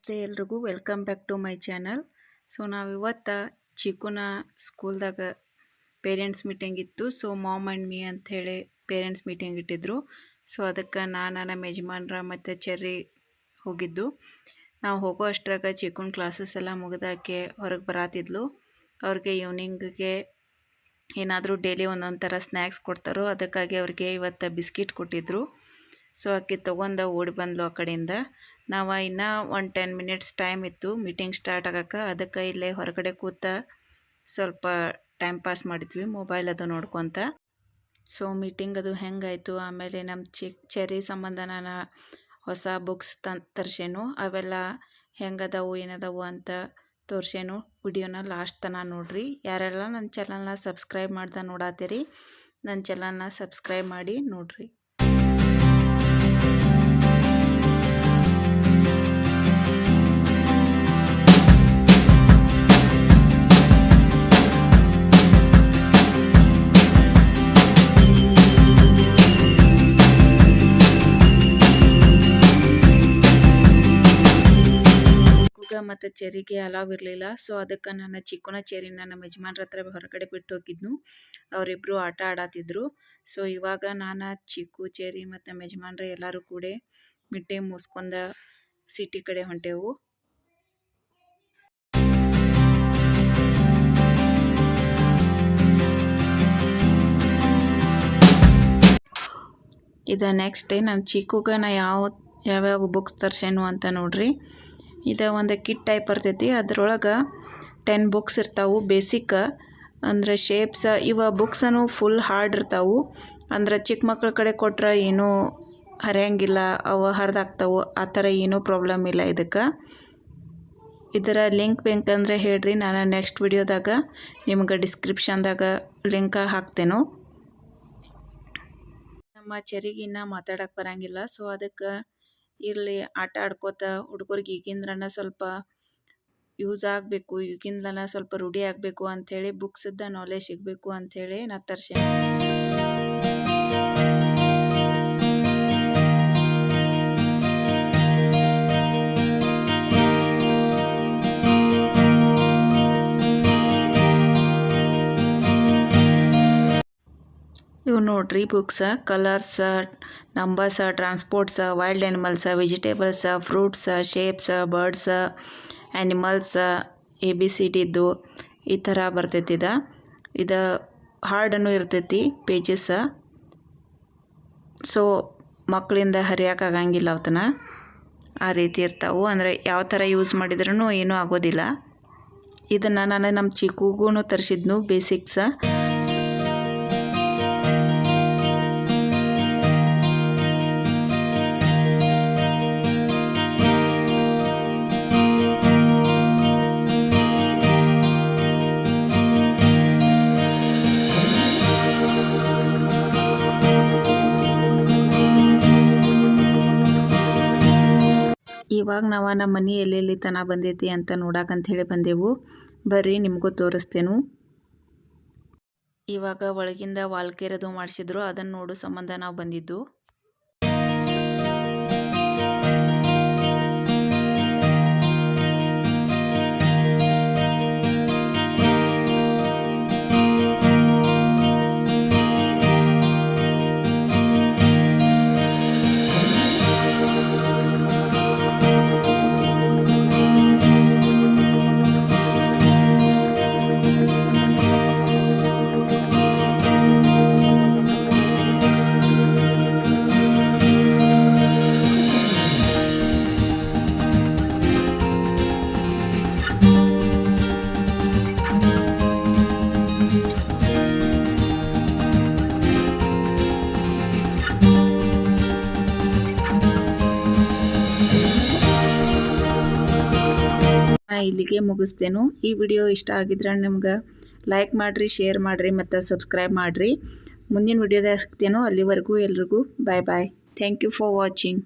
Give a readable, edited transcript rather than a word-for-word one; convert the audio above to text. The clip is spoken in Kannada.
ನಮಸ್ತೆ ಎಲ್ರಿಗೂ welcome back to my channel. So ನಾವು ಇವತ್ತು ಚಿಕ್ಕುನ ಸ್ಕೂಲ್ದಾಗ ಪೇರೆಂಟ್ಸ್ ಮೀಟಿಂಗ್ ಇತ್ತು. ಸೊ ಮಾಮ್ ಆ್ಯಂಡ್ ಮೀ ಅಂಥೇಳಿ ಪೇರೆಂಟ್ಸ್ ಮೀಟಿಂಗ್ ಇಟ್ಟಿದ್ರು. ಸೊ ಅದಕ್ಕೆ ನಮ್ಮ ಯಜಮಾನ್ರ ಮತ್ತು ಚೆರ್ರಿ ಹೋಗಿದ್ದು. ನಾವು ಹೋಗೋ ಅಷ್ಟರಾಗ ಚಿಕ್ಕುನ ಕ್ಲಾಸಸ್ ಎಲ್ಲ ಮುಗಿದಾಕೆ ಹೊರಗೆ ಬರತ್ತಿದ್ಲು. ಅವ್ರಿಗೆ ಈವ್ನಿಂಗಿಗೆ ಏನಾದರೂ ಡೈಲಿ ಒಂದೊಂದು ಥರ ಸ್ನ್ಯಾಕ್ಸ್ ಕೊಡ್ತಾರೋ, ಅದಕ್ಕಾಗಿ ಅವ್ರಿಗೆ ಇವತ್ತು ಬಿಸ್ಕಿಟ್ ಕೊಟ್ಟಿದ್ದರು. ಸೊ ಆಕೆ ತೊಗೊಂಡು ಓಡಿ ಬಂದ್ಲು ಆ ಕಡೆಯಿಂದ. ನಾವು ಇನ್ನೂ 10 ಮಿನಿಟ್ಸ್ ಟೈಮ್ ಇತ್ತು ಮೀಟಿಂಗ್ ಸ್ಟಾರ್ಟ್ ಆಗಕ್ಕೆ. ಅದಕ್ಕೆ ಇಲ್ಲೇ ಹೊರಗಡೆ ಕೂತ ಸ್ವಲ್ಪ ಟೈಮ್ ಪಾಸ್ ಮಾಡಿದ್ವಿ ಮೊಬೈಲ್ ಅದು ನೋಡ್ಕೊತ. ಸೊ ಮೀಟಿಂಗ್ ಅದು ಹೆಂಗಾಯಿತು, ಆಮೇಲೆ ನಮ್ಮ ಚೆರ್ರಿ ಸಂಬಂಧ ನಾನು ಹೊಸ ಬುಕ್ಸ್ ತರ್ಸೇನು, ಅವೆಲ್ಲ ಹೆಂಗದವು ಏನದವು ಅಂತ ತೋರ್ಸೇನು. ವಿಡಿಯೋನ ಲಾಸ್ಟ್ ತನಕ ನೋಡಿರಿ. ಯಾರೆಲ್ಲ ನನ್ನ ಚಾನಲ್ನ ಸಬ್ಸ್ಕ್ರೈಬ್ ಮಾಡ್ದೆ ನೋಡತ್ತೀರಿ, ನನ್ನ ಚಾನಲ್ನ ಸಬ್ಸ್ಕ್ರೈಬ್ ಮಾಡಿ ನೋಡಿರಿ. ಮತ್ತು ಚೆರಿಗೆ ಅಲಾವ್ ಇರಲಿಲ್ಲ. ಸೊ ಅದಕ್ಕೆ ನನ್ನ ಚಿಕ್ಕುನ ಚೆರಿನ ನಮ್ಮ ಯಜಮಾನ್ರ ಹತ್ರ ಹೊರಗಡೆ ಬಿಟ್ಟು ಹೋಗಿದ್ನು. ಅವರಿಬ್ಬರು ಆಟ ಆಡತ್ತಿದ್ರು. ಸೊ ಇವಾಗ ನಾನು ಚಿಕ್ಕು, ಚೆರಿ ಮತ್ತು ನಮ್ಮ ಯಜಮಾನ್ರೆ ಎಲ್ಲರೂ ಕೂಡ ಮೀಟಿಂಗ್ ಮುಗಿಸ್ಕೊಂಡು ಸಿಟಿ ಕಡೆ ಹೊಂಟೆವು. ಇದು ನೆಕ್ಸ್ಟ್ ಡೇ ನಮ್ಮ ಚಿಕ್ಕುಗೆ ನಾ ಯಾವ್ಯಾವ ಬುಕ್ಸ್ ತರ್ಸೇನು ಅಂತ ನೋಡ್ರಿ. ಇದು ಒಂದು ಕಿಟ್ ಟೈಪ್ ಬರ್ತೈತಿ. ಅದ್ರೊಳಗೆ 10 ಬುಕ್ಸ್ ಇರ್ತಾವೆ. ಬೇಸಿಕ್ ಅಂದರೆ ಶೇಪ್ಸ್. ಇವ ಬುಕ್ಸನು ಫುಲ್ ಹಾರ್ಡ್ ಇರ್ತಾವೆ. ಅಂದ್ರೆ ಚಿಕ್ಕ ಮಕ್ಳ ಕಡೆ ಕೊಟ್ರೆ ಏನೂ ಹರಿಯಂಗಿಲ್ಲ, ಅವು ಹರಿದಾಗ್ತಾವೆ, ಆ ಥರ ಏನೂ ಪ್ರಾಬ್ಲಮ್ ಇಲ್ಲ ಇದಕ್ಕೆ. ಇದರ ಲಿಂಕ್ ಬೇಕಂದ್ರೆ ಹೇಳ್ರಿ, ನಾನು ನೆಕ್ಸ್ಟ್ ವಿಡಿಯೋದಾಗ ನಿಮ್ಗೆ ಡಿಸ್ಕ್ರಿಪ್ಷನ್ದಾಗ ಲಿಂಕ್ ಹಾಕ್ತೇನೆ. ನಮ್ಮ ಚೆರಿಗಿನ್ನ ಮಾತಾಡಕ್ಕೆ ಬರಂಗಿಲ್ಲ. ಸೊ ಅದಕ್ಕೆ ಇರಲಿ ಆಟ ಆಡ್ಕೋತ ಹುಡುಗರಿಗೆ ಈಗಿಂದ್ರನ ಸ್ವಲ್ಪ ಯೂಸ್ ಆಗಬೇಕು, ಈಗಿಂದನ ಸ್ವಲ್ಪ ರೂಢಿ ಆಗಬೇಕು ಅಂಥೇಳಿ, ಬುಕ್ಸದ್ದು ನಾಲೆಜ್ ಸಿಗಬೇಕು ಅಂಥೇಳಿ ನಾ ತರ್ಸೇನೆ. ಇವು ನೋಡ್ರಿ books, colours, numbers, transports, wild animals, vegetables, fruits, shapes, birds, animals, ABCD ಇದ್ದು ಈ ಥರ ಬರ್ತೈತಿ. ಇದು ಹಾರ್ಡನ್ನು ಇರ್ತೈತಿ ಪೇಜಸ್. ಸೊ ಮಕ್ಕಳಿಂದ ಹರಿಯೋಕ್ಕಾಗಂಗಿಲ್ಲ ಅವತನ, ಆ ರೀತಿ ಇರ್ತಾವೆ. ಅಂದರೆ ಯಾವ ಥರ ಯೂಸ್ ಮಾಡಿದ್ರೂ ಏನೂ ಆಗೋದಿಲ್ಲ. ಇದನ್ನು ನಾನು ನಮ್ಮ ಚಿಕ್ಕೂಗೂ ತರಿಸಿದ್ನು ಬೇಸಿಕ್ಸ್. ಇವಾಗ ನಾವು ನಮ್ಮ ಮನೆ ಎಲ್ಲೆಲ್ಲಿ ತನ ಬಂದೈತಿ ಅಂತ ನೋಡಕ್ಕಂತ ಹೇಳಿ ಬಂದೆವು. ಬರ್ರಿ ನಿಮಗೂ ತೋರಿಸ್ತೇನು. ಇವಾಗ ಒಳಗಿಂದ ವಾಲ್ಕೇರದು ಮಾಡಿಸಿದ್ರು, ಅದನ್ನು ನೋಡೋ ಸಂಬಂಧ ನಾವು ಬಂದಿದ್ದು. ಇಲ್ಲಿಗೆ ಮುಗಿಸ್ತೇನು. ಈ ವಿಡಿಯೋ ಇಷ್ಟ ಆಗಿದ್ರೆ ನಿಮ್ಗೆ ಲೈಕ್ ಮಾಡಿರಿ, ಶೇರ್ ಮಾಡಿರಿ ಮತ್ತು ಸಬ್ಸ್ಕ್ರೈಬ್ ಮಾಡಿರಿ. ಮುಂದಿನ ವಿಡಿಯೋದಾಗ ಸಿಗ್ತೇನೋ. ಅಲ್ಲಿವರೆಗೂ ಎಲ್ರಿಗೂ bye bye. Thank you for watching.